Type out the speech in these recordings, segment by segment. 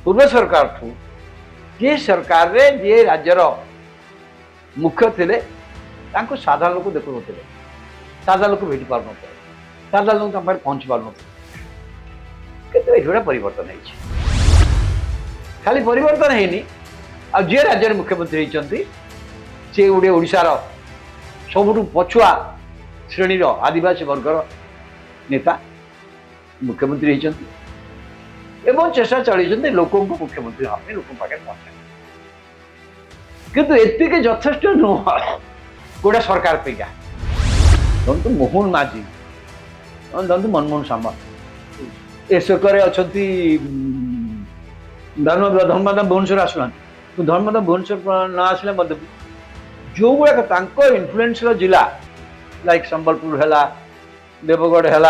पूर्व सरकार ठू जे सरकार रे जे राज्यर मुख्य थे साधारण लोक देखु साधारण लोक भेटी पार न साधारण लोक पहुंची पार न परिवर्तन है खाली परिवर्तन है जे राज्य मुख्यमंत्री होती से गोटे ओडिशार सबुठु पछुआ श्रेणी आदिवासी वर्गर नेता मुख्यमंत्री होती एवं चेष्टा चलते लोक मुख्यमंत्री हाँ लोक पाखे पहुंचा किंतु एतिक यथेष्ट नुह गोटे सरकार पैका धरतु मोहन माझी धरतु मनमोहन सामा एसकर अच्छा धर्मदा भुवनेश्वर आसुना धर्मदा भुवनेश्वर न आसले जो गुड़ाक इन्फ्लुएंस जिला लाइक संबलपुर है देवगढ़ है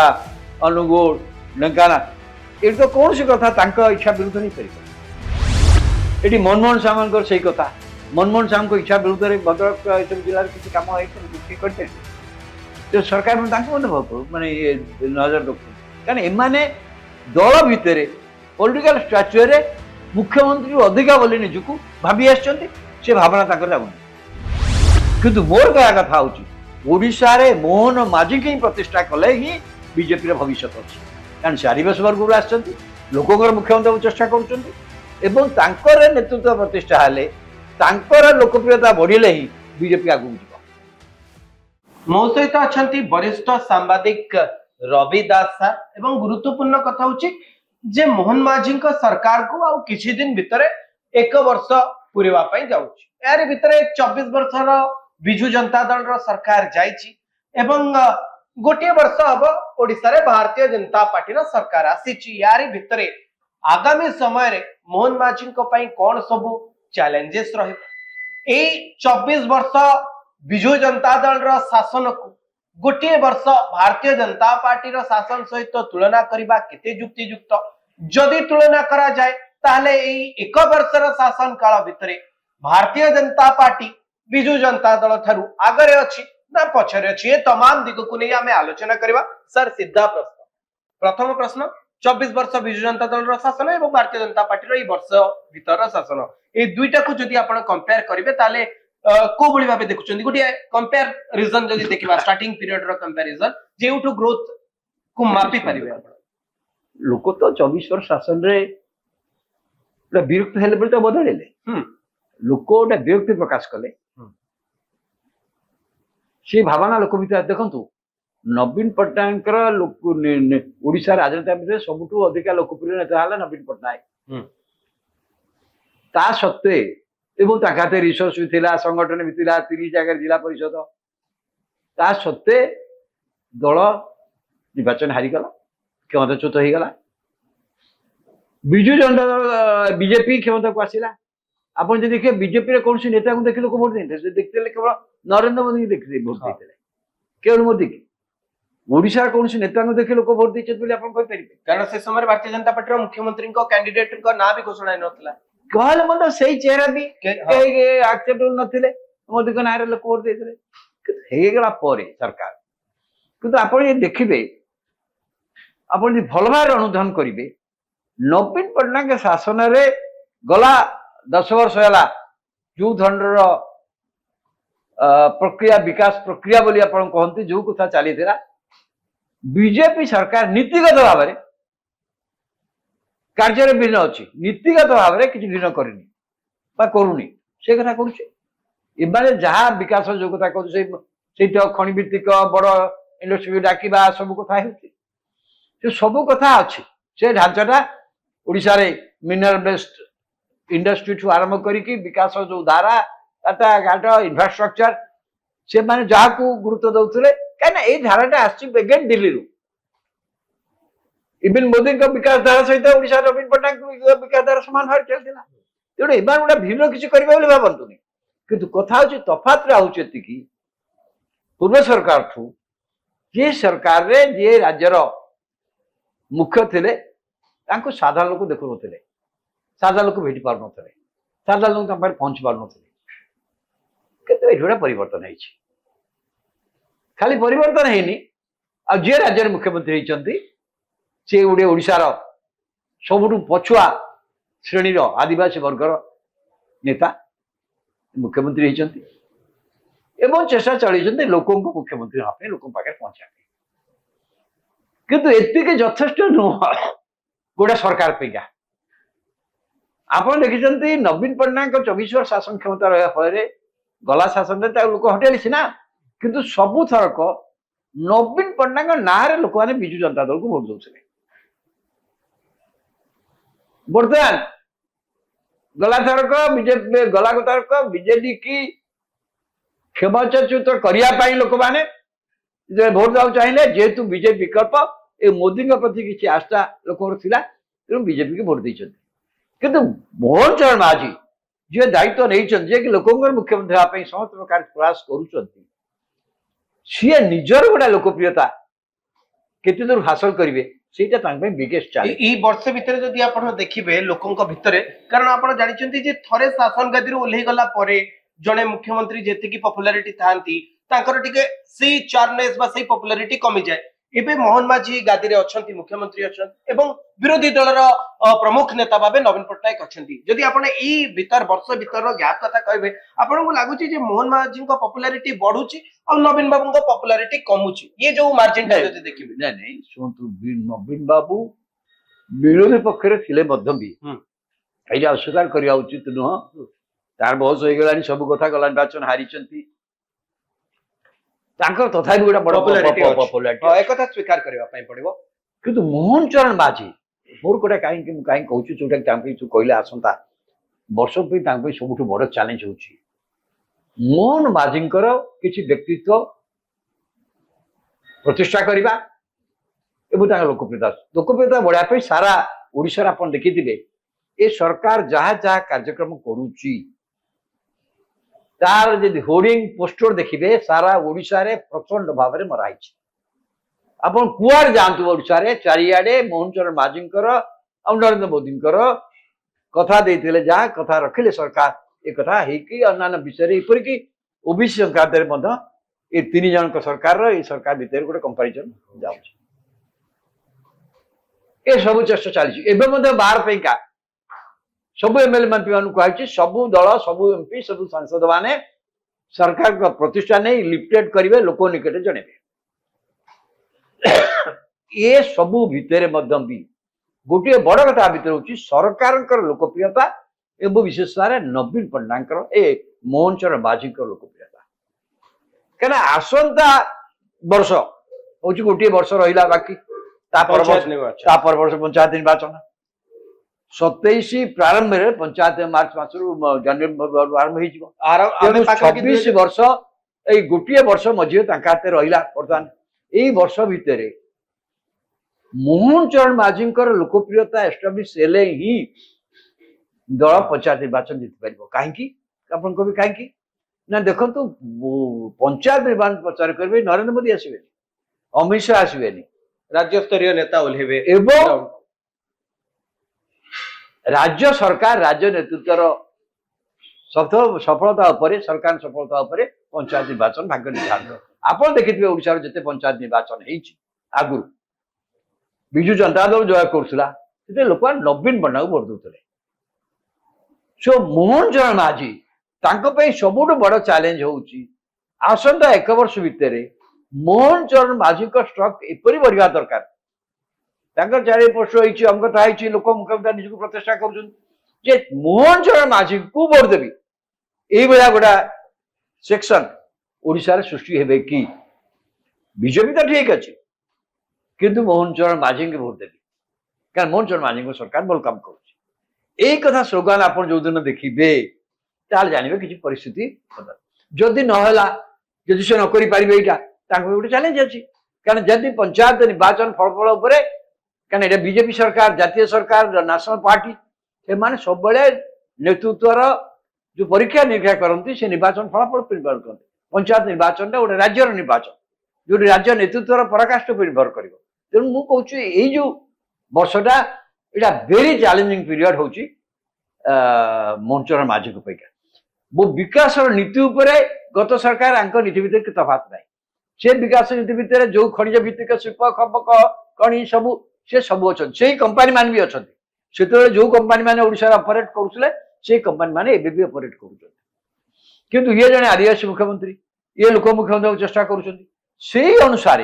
अनुगुल ढेंकानाल ये तो कौन सी कथा इच्छा विरुद्ध नहीं कर ये मनमोहन सामा से कथा मनमोहन साहब को इच्छा विरुद्ध में भद्रक जिले किसी कम करते तो सरकार मानने ये नजर रखते कहीं एमाने दल भितर पॉलिटिकल स्ट्रक्चर मुख्यमंत्री अधिका बोली निजक भावी आसे भावना लगुनि किंतु मोर कह कथा ओडिशा रे मोहन माझी की प्रतिष्ठा कले ही बीजेपी भविष्य अच्छी कारण से आदिवासी वर्ग आसछन्ति लोकंर मुख्यमंत्री चेष्टा कर नेतृत्व प्रतिष्ठा हेले तांकर लोकप्रियता बढ़िले ही बीजेपी आगू जीव मो सहित अच्छा वरिष्ठ सांबादिक रवि दास सर एवं गुरुत्वपूर्ण कथा हूँ जे मोहन माझी सरकार को आउ किछि दिन भितर एक वर्ष पूरेवा जाऊँगी यार भितर 24 वर्षर विजु जनता दल सरकार जाइछि एवं गोटे वर्ष हम ओडिशा रे भारतीय जनता पार्टी सरकार आसी यार भितर आगामी समय रे मोहन माझी कौन सब चैलेंजेस रही 24 वर्ष विजु जनता दल शासन को गोटे वर्ष भारतीय जनता पार्टी शासन सहित तुलना करबा केते युक्तियुक्त जदि तुलना करा जाए ताहले एक वर्षर शासन काल भितर भारतीय जनता पार्टी विजु जनता दल ठारू आगरे अछि ना पछरे अछि ये तमाम दिग को नहीं आमे आलोचना करबा सर सीधा प्रश्न प्रथम प्रश्न 24 वर्ष विजु जनता दल शासन एवं भारतीय जनता पार्टी वर्ष भीतर शासन ये दुईटा को जदि आपण कंपेयर करिवे ताले को बळी भाबे देखुचंदी गोटे कंपेरिजन जदि देखिबा स्टार्टिंग पीरियड रो कंपेरिजन जेउठु ग्रोथ को मापी परिबे आपण लोक तो 24 वर्ष शासन रे विरक्त हेले बेले तो बदलेले लोक गोटे विरक्ति प्रकाश कले से भावना लोक भीतर देखंतु नवीन पट्टनायक ओडिशा राजनीति सबुठु अधिका लोकप्रिय नेता है नवीन पट्टनायक ता सत्वे एवं रिसोर्स भी थिला संगठन भी थिला 30 जगह जिला परिषद ता सत्वे दल निर्वाचन हारीगला क्षमताच्युत हो गला विजु जनता दल बीजेपी क्षमता को आसला आप देखिए बीजेपी कौन सी नेता को देख लोग भोट देते देखते केवल नरेंद्र मोदी देखते भोट देते केवल मोदी की ओडिशा कौन सी नेता को देखे लोक भोट देते कारण से समय भारतीय जनता पार्टी मुख्यमंत्री कैंडिडेट ना भी घोषणा नथिला कहले मतलब सही चेहरा भी एक्सेप्टेबल नथिले मोदी को नारे लोक भोट देते हे गला परे सरकार किंतु आपण ये देखिबे आपण भल भाव अनुधान करिवे नवीन पट्टनायक शासन रे गला 10 वर्ष है जो धरणर प्रक्रिया विकास प्रक्रिया बोली आपण कहते जो कथा चली बीजेपी सरकार नीतिगत भाव में कार्य विलीन अच्छी नीतिगत भाव में किसी विलीन करूनी से कथा करुचे जहाँ विकास जो कथा कहते खनि भित्तिक बड़ इंडस्ट्री डाकिबा सब कथा हो सब कथा अच्छी से ढांचाटा ओडिशा रे मिनरल बेस्ड इंडस्ट्री ठू आरंभ करिकी विकास जो धारा रास्ता घाट इंफ्रास्ट्रक्चर से माने जहाँ को गुरुत्व दौले कहीं धाराटा आगेन दिल्ली इवन मोदी विकास धारा सहित ओडिशा नवीन पट्टनायक विकास धारा सामान भाव चलता तेणु एम गोटे भिन्न किसी करेंगे भावतुनि किंतु कथा हूँ तफात होती पूर्व सरकार ठू जे सरकार रे जे राज्यर मुख्य थे साधारण लोक देखु नुले साधारण लोक भेटी पार न साधारण लोक पहुंची पार न परिवर्तन है खाली परिवर्तन है जे राज्य मुख्यमंत्री होती से गोटे ओडिशार सबुठु पछुआ ଶ୍ରେଣୀର ଆଦିବାସୀ ବର୍ଗର ନେତା ମୁଖ୍ୟମନ୍ତ୍ରୀ ହେଇଛନ୍ତି ଏବଂ ଚେଷ୍ଟା ଚଳେଇଛନ୍ତି ଲୋକଙ୍କୁ ମୁଖ୍ୟମନ୍ତ୍ରୀ ହେବା ପାଇଁ ଲୋକଙ୍କ ପାଖରେ ପହଞ୍ଚିବା ପାଇଁ। କିନ୍ତୁ ଏତିକି ଯଥେଷ୍ଟ ନୁହଁ ଗୋଟେ ସରକାର ପାଇଁକା। ଆପଣ ଦେଖିଛନ୍ତି ନବୀନ ପଟ୍ଟନାୟକ 24 ବର୍ଷ ଶାସନ କ୍ଷମତା ରହିବା ଫଳରେ ଗଲା ଶାସନରେ ତାକୁ ଲୋକ ହଟେଇଲେ ସିନା, କିନ୍ତୁ ସବୁଥରକ ନବୀନ ପଟ୍ଟନାୟକ ନାଁରେ ଲୋକମାନେ ବିଜୁ ଜନତା ଦଳକୁ ଭୋଟ ଦଉଥିଲେ। ବର୍ତ୍ତମାନ ଗଲାଥରକ ବିଜେଡି କି କ୍ଷମତାଚ୍ୟୁତ କରିବା ପାଇଁ ଲୋକମାନେ ଭୋଟ ଦେବାକୁ ଚାହିଁଲେ, ଯେହେତୁ ବିଜେପି ବିକଳ୍ପ ଏ ମୋଦିଙ୍କ ପ୍ରତି କିଛି ଆସ୍ଥା ଲୋକଙ୍କର ଥିଲା, ତେଣୁ ବିଜେପି କି ଭୋଟ ଦେଇଛନ୍ତି। କିନ୍ତୁ ମୋହନ ଚରଣ ମାଝୀ ଯିଏ ଦାୟିତ୍ୱ ନେଇଛନ୍ତି, ଯିଏକି ଲୋକଙ୍କର ମୁଖ୍ୟମନ୍ତ୍ରୀ ହେବା ପାଇଁ ସମସ୍ତ ପ୍ରକାର ପ୍ରୟାସ କରୁଛନ୍ତି, ସିଏ ନିଜର ଗୋଟେ ଲୋକପ୍ରିୟତା କେତେ ଦୂର ହାସଲ କରିବେ ସେଇଟା ତାଙ୍କ ପାଇଁ ବିଗେଷ୍ଟ ଚ୍ୟାଲେଞ୍ଜ। ଏଇ ବର୍ଷ ଭିତରେ ଯଦି ଆପଣ ଦେଖିବେ ଲୋକଙ୍କ ଭିତରେ, କାରଣ ଆପଣ ଜାଣିଛନ୍ତି ଯେ ଥରେ ଶାସନ ଗାଦିରୁ ଓହ୍ଲେଇ ଗଲା ପରେ ଜଣେ ମୁଖ୍ୟମନ୍ତ୍ରୀ ଯେତିକି ପପୁଲାରିଟି ଥାନ୍ତି ତାଙ୍କର ଟିକେ ସେଇ ଚାର୍ମନେସ୍ ବା ସେଇ ପପୁଲାରିଟି କମିଯାଏ। ଏବେ ମୋହନ ମାଝୀ ଗାଦିରେ ଅଛନ୍ତି, ମୁଖ୍ୟମନ୍ତ୍ରୀ ଅଛନ୍ତି ଏବଂ ବିରୋଧୀ ଦଳର ପ୍ରମୁଖ ନେତା ଭାବେ ନବୀନ ପଟ୍ଟନାୟକ ଅଛନ୍ତି। ଯଦି ଆପଣ ଏଇ ବର୍ଷ ଭିତର ଗ୍ୟାପ୍ କଥା କହିବେ, ଆପଣଙ୍କୁ ଲାଗୁଛି ଯେ ମୋହନ ମାଝୀଙ୍କ ପପୁଲାରିଟି ବଢୁଛି ଆଉ ନବୀନ ବାବୁଙ୍କ ପପୁଲାରିଟି କମୁଛି? ଇଏ ଯୋଉ ମାର୍ଜିନଟା ଯଦି ଦେଖିବେ। ନାଇଁ ଶୁଣନ୍ତୁ, ନବୀନ ବାବୁ ବିରୋଧୀ ପକ୍ଷରେ ଥିଲେ ମଧ୍ୟ ବି ଏଇଟା ଅସ୍ୱୀକାର କରିବା ଉଚିତ ନୁହଁ। ତାର ବୟସ ହେଇଗଲାଣି, ସବୁ କଥା ଗଲା, ନିର୍ବାଚନ ହାରିଛନ୍ତି, ତାଙ୍କର ତଥାପି ଗୋଟେ ବଡ ପପୁଲାରିଟି ଏକଥା ସ୍ୱୀକାର କରିବା ପାଇଁ ପଡିବ। କିନ୍ତୁ ମୋହନ ଚରଣ ମାଝୀ ମୋର ଗୋଟେ କାହିଁକି କହୁଛି, ଯୋଉଟା ତାଙ୍କ ପାଇଁ କହିଲେ ଆସନ୍ତା ବର୍ଷ ପାଇଁ ତାଙ୍କ ପାଇଁ ସବୁଠୁ ବଡ ଚ୍ୟାଲେଞ୍ଜ ହଉଛି ମୋହନ ମାଝୀଙ୍କର କିଛି ବ୍ୟକ୍ତିତ୍ୱ ପ୍ରତିଷ୍ଠା କରିବା ଏବଂ ତାଙ୍କ ଲୋକପ୍ରିୟତା ବଢାଇବା ପାଇଁ ସାରା ଓଡ଼ିଶାରେ ଆପଣ ଦେଖିଥିବେ ଏ ସରକାର ଯାହା ଯାହା କାର୍ଯ୍ୟକ୍ରମ କରୁଛି, तार यदि होर्डिंग पोस्टर देखिए सारा ओडिशा रे प्रचंड भाव में मरा आपन कुआर जानतु ओडिशा रे चारियाडे मोहन चरण माझींकर और नरेंद्र मोदींकर कथा देथिले, जहाँ कथा रखिले सरकार ए कथा हेकी अन्य विषय रे इपर की ओबीसी संक्रांत रे मध्य ए तीन जन सरकार रो ए सरकार भीतर गोटे कंपैरिजन जाउछ। ए सब चेष्टा चली एबे मध्य बाहर पैका सब एमएलए मंत्री मान कही सबू दल सबू एमपी सबू सांसद माने सरकार का प्रतिष्ठा नहीं लिफ्टेड करेंगे, लोक निकट जनइबे। ये सबू भितर भी गोटे बड़ कथा भितर हूँ सरकार लोकप्रियता एवं विशेषकर नवीन पट्टनायक मोहन चरण माझी लोकप्रियता। क्या आसंता वर्ष हूँ गोटे वर्ष रहा बाकी वर्ष पंचायत निर्वाचन 27 प्रारंभ में पंचायत मार्च मासरू जनवरी आरंभ हो 26 वर्ष ये गोटे वर्ष मझे हाथ रहा। बर्तमान यही वर्ष भितर मोहन चरण माझी लोकप्रियता एस्टाब्लिश हेले ही दल पंचायत निर्वाचन जीति पार। कहीं कहीं ना देखो पंचायत निर्वाचन प्रचार करेंगे नरेंद्र मोदी आसवे, अमित शाह आसवे, राज्य स्तरीय नेता ओह्लेबे एवं राज्य सरकार राज्य नेतृत्वर सफलता सरकार सफलता पंचायत निर्वाचन भाग्य निर्धारण। आप देखिए ओडिशा जिते पंचायत निर्वाचन आगु विजु जनता दल जो करूला लोक नवीन पट्टनायक भोट दौले। सो मोहन चरण माझी सबुठ बड़ चैलेंज होउची आसंता एक वर्ष भितर मोहन चरण माझी स्टॉक एपरी बढ़िया दरकार। चारि पोस्ट होती अमकता होती लोक मुख्यमंत्री निजक प्रतिष्ठा कर मोहन चरण माझी को भोट देवी यही गोटा सेक्शन ओडिशा रे सृष्टि हेबे कि बीजेपी तो ठीक अच्छे किंतु मोहन चरण माझी के भोट देवी क्या मोहन चरण माझी को सरकार भल काम कर कथा स्लोगान आप जो दिन देखिए जानवे कि परिस्थिति जदि नहला जदि से नक पारे यहाँ गोटे चैलेंज अच्छी कारण जदि पंचायत निर्वाचन फलफल क्या बीजेपी सरकार जातीय सरकार नेशनल पार्टी से सब नेतृत्वर जो परीक्षा निरीक्षा करती से निर्वाचन फलाफल निर्भर करते। पंचायत निर्वाचन गोटे राज्यर निर्वाचन जो राज्य नेतृत्वर पराकाष्ठ पर निर्भर कर। तेणु मुझे यही जो वर्षटा यहाँ वेरी चैलेंजिंग पीरियड हूँ मोहन चरण माझी को वो विकास नीति उपरे गत सरकार नीति भितर तफात ना से विकास नीति भितर जो खनिज भित्तिक शिल्प खपक खनि सबू से सब अच्छा से कंपानी मान भी अच्छा से जो कंपानी मैंने ओडिशा ऑपरेट करुले से कंपानी मैंने एबे भी ऑपरेट कर किंतु ये जने आदिवासी मुख्यमंत्री ये लोक मुख्यमंत्री चेष्टा कर अनुसार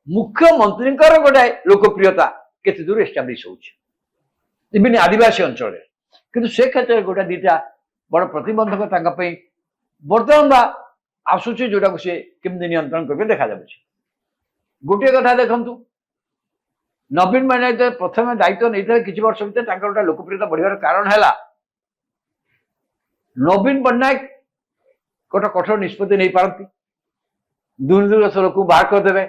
मुख्यमंत्री गोटे लोकप्रियता केते दूर एस्टाब्लिश होविन आदिवासी अंचल किंतु से क्षेत्र में गोटे दीटा बड़ प्रतिबंधक बर्तमान बा आसूची जोटा को सी केमती नियंत्रण करके देखा जाऊँगी गोटे कथा देखु नवीन पट्टनायक प्रथम दायित्व नहीं किसी वर्ष भर गोटे लोकप्रियता बढ़िया कारण है नवीन पट्टनायक गोटे कठोर निष्पत्ति नहीं पारती दुर्नीतिग्रस्त लोक बाहर करदे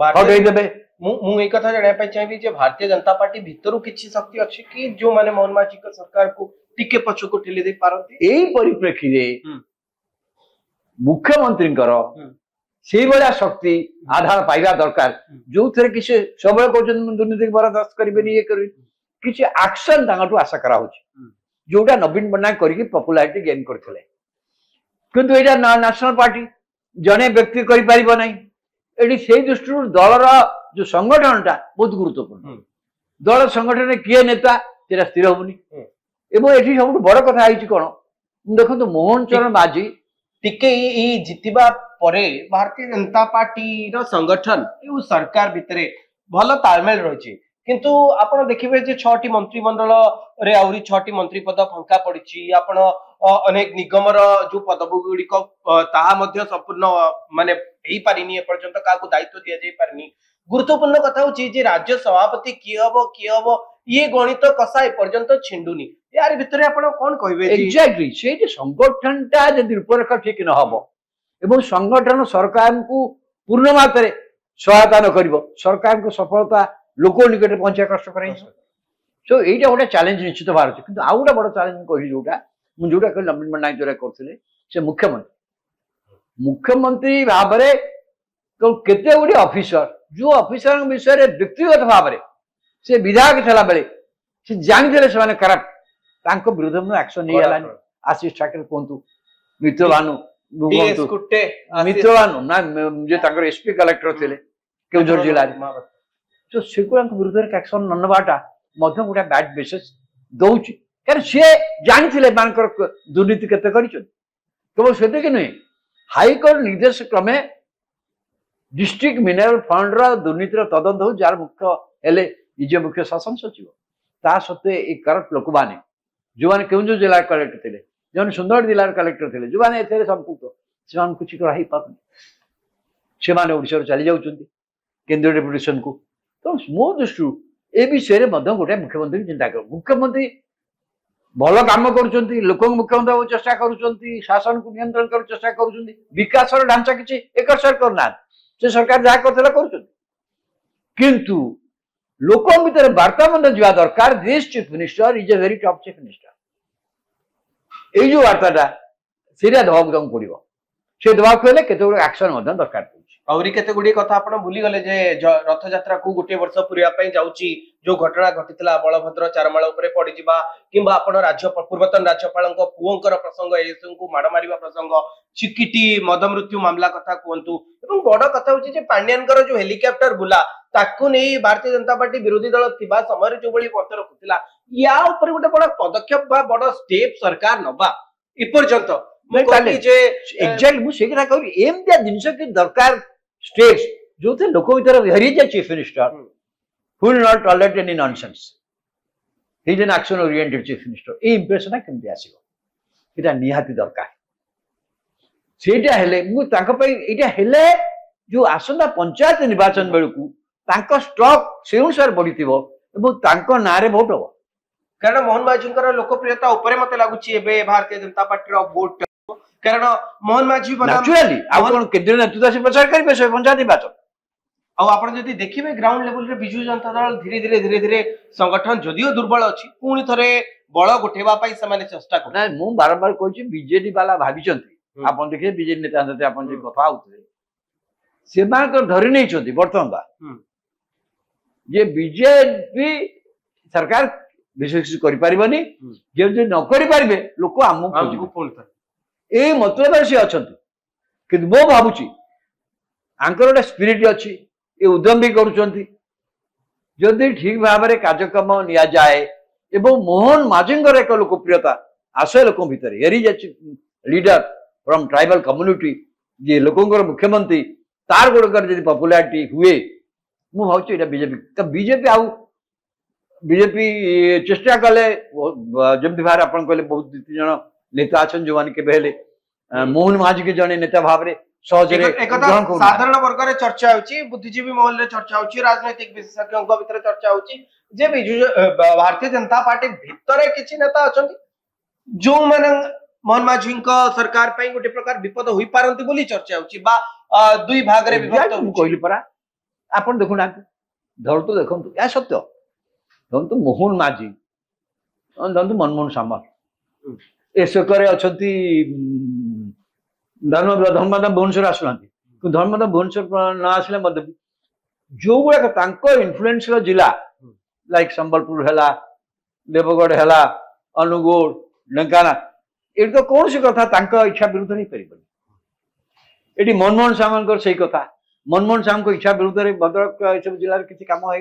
हटईदे मुझे कथा जाना चाहिए जे भारतीय जनता पार्टी भितर किसी शक्ति अच्छी कि जो माने मोहन माझी का सरकार को टिके पछ को ठेली दे पारती यही परिप्रेक्षी रे मुख्यमंत्री से भाया शक्ति आधार पाइबा दरकार जो थे कि सब दुर्नीति बर्दाश्त करेंगे ये किसी एक्शन आशा करा जोटा नवीन पट्टनायक करके पॉपुलैरिटी गेन करते किंतु एटा नेशनल पार्टी जड़े व्यक्ति कर से दृष्टि दलर जो संगठनटा बहुत गुरुत्वपूर्ण दल संगठन किए नेता से स्थिर होनी एवं सब बड़ कथा कौन देखो मोहन चरण माझी टिके जितिबा परे भारतीय जनता पार्टी रो संगठन यो सरकार भितरे भल तालमेल रही किंतु आपण देखिबे जे 6टी मंत्रिमंडल रे आउरी 6टी मंत्री पद फंका पड़ी आपण अनेक निगमर जो पदवी गुड़िक ताहा मध्य संपूर्ण माने हेई पारिनी ए पर्यंत काकू दायित्व दिया जाई पारिनी गुरुत्वपूर्ण कथा होची जे राज्य सभापति की हबो ये गणित कसा ए पर्यंत छिंडुनी यार भितरे आपण कोन कहबे जी एग्जैक्टली से जे संगठनटा जदि रूपरेखा ठीक न हबो एवं संगठन सरकार को पूर्ण मात्रा सहायता न करिवो सरकार को सफलता लोक निकट पहुंचा कष्ट कर सो यहीटा गोटे चैलेंज निश्चित बाहर कि आउ गोटे बड़ चैलेंज कही जोटा मुझे जोटा कह नवीन पट्टनायक जोटा करते से मुख्यमंत्री भाव केते गुड़ी ऑफिसर जो ऑफिसर विषय व्यक्तिगत भाव से विधायक था बेले से जानी से करप्ट विरुद्ध में एक्शन नहीं है आशीष ठाकरे कहतु मित्र भानु मित्र भानु ना जो एसपी कलेक्टर थे केउझर जिले तो से विरुद्ध एक्शन न नवाटा गोटे बैड मेसेज दौर क्या सी जानी दुर्नीति केते केवल से नुहे हाईकोर्ट निर्देश क्रमे डिस्ट्रिक्ट मिनरल फंड दुर्नीतिर तदंत हो जार मुख्य हेले निजे मुख्य शासन सचिव ता सत्वे एक करप्ट लोक मैंने जो मैंने केउझर जिला कलेक्टर थे जो सुंदर जिला कलेक्टर थे जो मैंने संपुक्त से कुछ कराई पार से ओडिशा चली जाऊँ केंद्रीय डेपुटेशन को तो मो दृष्टि ए विषय में गोटे मुख्यमंत्री चिंता कर मुख्यमंत्री भल कम कर लोक मुख्यमंत्री चेष्टा कर शासन को नियंत्रण कर चेष्टा कर विकास ढांचा किसी एक करना से सरकार जहाँ कर किंतु लोक भीतर वार्ता मध्य जा दरकार this chief minister is a very top chief minister ये जो वार्ताटा से दवाक पड़ो से दवाक हेल्ले केते एक्शन दरकार आउरी केते गुडी कथा आपण भूली गले जे रथ यात्रा को गोटे वर्ष पूरा पई जाउची जो घटना घटितला बलभद्र चारमाळ उपरे पड़ी जिबा किंबा आपण राज्य पूर्वतन राज्यपालଙ୍କ पुओंकर प्रसंग एसं को माड मारिबा प्रसंग चिकिटी मद मृत्यु मामला कथा कोंतु एवं बड़ कथा होची जे पांड्यानकर जो हेलिकॉप्टर बुला ताकू नै भारतीय जनता पार्टी विरोधी दल थिबा समय जो बळी पत्र रखुतिला या ऊपर गोटे बड़ पदक्षेप बा बड़ स्टेप सरकार नबा इ पर्यंत एग्जैक्ट मु सेकरा कहू एमतिया जिनस के दरकार स्टेट्स जो थे लोक भीतर हेरिज chief minister who will not tolerate any nonsense. He is an action oriented chief minister. ये इंप्रेशन केमती आसीबो एटा निहाती दरकार सेटा हेले मु तांका पई एटा हेले जो आसंदा पंचायत निर्वाचन बेलकू तांका स्टॉक से अनुसार बढ़िथिबो एवं तांका नारे वोट हो कारण मोहन माझींकर लोकप्रियता ऊपर मते लागुची एबे भारतीय जनता पार्टी रो वोट कारण मोहन माझी नेचुरली आ कोन केंद्रीय नेतृत्व से प्रचार करिबे से पंचायत निर्वाचन आपण जदि देखिबे ग्राउंड लेवल रे बिजू जनता दल धीरे धीरे संगठन जदियो दुर्बल अछि पुणी थरे बळ गोठेबा पई समाने चेष्टा कर ना मु बारंबार कहछि बीजेडी वाला भाबिचंती आपण देखिए बीजेडी नेता जते आपण जे कथा होतले सेमा को धरि नै छथि वर्तमान बा जे बीजेपी सरकार विशेष करि परिबनी जे जे न करि परिबे लोक आमु पुणी ए मतलब से अछंती कि मो भाबुची आंकर गोटे स्पिरिट अछि ये उद्यम भी करुचंती जदि ठीक भाव में कार्यक्रम निया जाए एवं मोहन माझींगर एक लोकप्रियता आसे लोक भितर लीडर फ्रॉम ट्राइबल कम्युनिटी जी लोकंर मुख्यमंत्री तार गुड़कर जब पॉपुलैरिटी हुए मु भावी बीजेपी तो बीजेपी आउ बीजेपी चेष्टा कले जमी भाव आप कहले बहुत दु तीन जन नेता अच्छा जो मैंने के मोहन माझी के जड़े नेता भाव में सहजरे साधारण वर्ग में चर्चा होची बुद्धिजीवी महल में चर्चा होची राजनीतिक विशेषज्ञों भीतर चर्चा होची जे बिजु भारतीय जनता पार्टी भितर किछि नेता अछंती जो माने मोहन माझी सरकार पई गोटे प्रकार विपद होई पारंती बोली चर्चा होची बा दुई भाग रे विभक्त होची कहली परा आपण देखु ना धरतु देखंतु या सत्य धरतु मोहन माझी धरतु मनमोहन सामल एसकरे अछंती धर्मदा भुवनेश्वर आसुना धर्मदा भुवनेश्वर न आसले जो गुड़ाक इन्फ्लुएंस जिला लाइक संबलपुर है देवगढ़ है अनुगुल ढेंकाना ये तो कौन सी कथा इच्छा विरुद्ध नहीं पार ये मनमोहन सामल से कथा मनमोहन साम को इच्छा विरुद्ध में भद्रक सब जिले किसी कम हो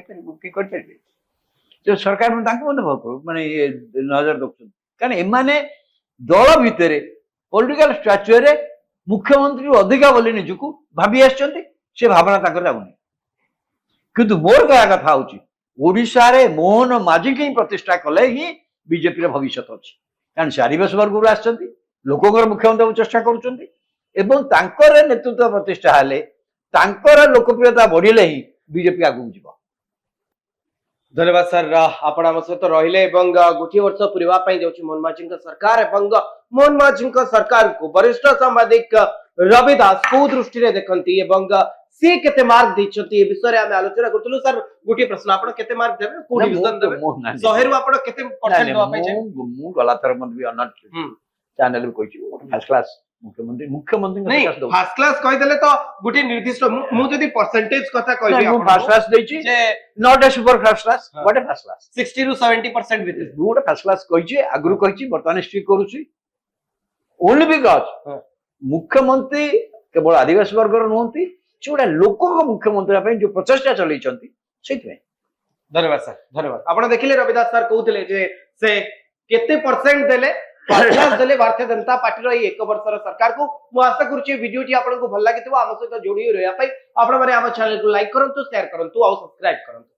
तो सरकार माने ये नजर रखुन कारण एमाने दल भितर पॉलिटिकल स्ट्रक्चर मुख्यमंत्री अधिका बोली निजको भाभी आसे भावना जाऊनी किंतु मोर कह कथा ओडिशा रे मोहन माझी की प्रतिष्ठा कले ही बीजेपी भविष्य अच्छी कारण से आदिवासी वर्ग आसछंती लोकंर मुख्यमंत्री चेष्टा कर नेतृत्व प्रतिष्ठा हेले लोकप्रियता बढ़िले ही बीजेपी आगू जीव धन्यवाद सर आपण आम सहित रहिले गोटे वर्ष पूरा मोहन माझी सरकार मोहन माझी सरकार को वरिष्ठ सांबादिक रवि दास को दृष्टि देखती सी केते मार्क देछती विषय रे हम आलोचना करतलु सर गोटे प्रश्न आपण केते मार्क देबे को डिवीजन देबे 100 रु आपण केते परसेंट दवा पाइ छै मु गला थर मत भी अनट चैनल भी कहछि फर्स्ट क्लास मुख्यमंत्री नहीं फर्स्ट क्लास कहि देले तो गोटे निर्दिष्ट मु जदी परसेंटेज कथा कहबी आपण फर्स्ट क्लास देछि जे not a super first class what a first class 60 रु 70% भितर गोटे फर्स्ट क्लास कहि आगु कहि वर्तमान स्ट्रिक करूछि ओनली बिकॉज मुख्यमंत्री केवल आदिवासी वर्ग नहंती जोड़ा लोक मुख्यमंत्री जो प्रचेषा चलई धन्यवाद सर धन्यवाद आप देखिले रविदास सर कहते जे से केते परसेंट देले देले भारतीय जनता पार्टी एक वर्षर सरकार को मु आशा करूची वीडियोटी आपको भल लगी आम सहित जोड़ी रहा आपण मैंने आम चैनल को लाइक करंतु शेयर करंतु और सब्सक्राइब करंतु।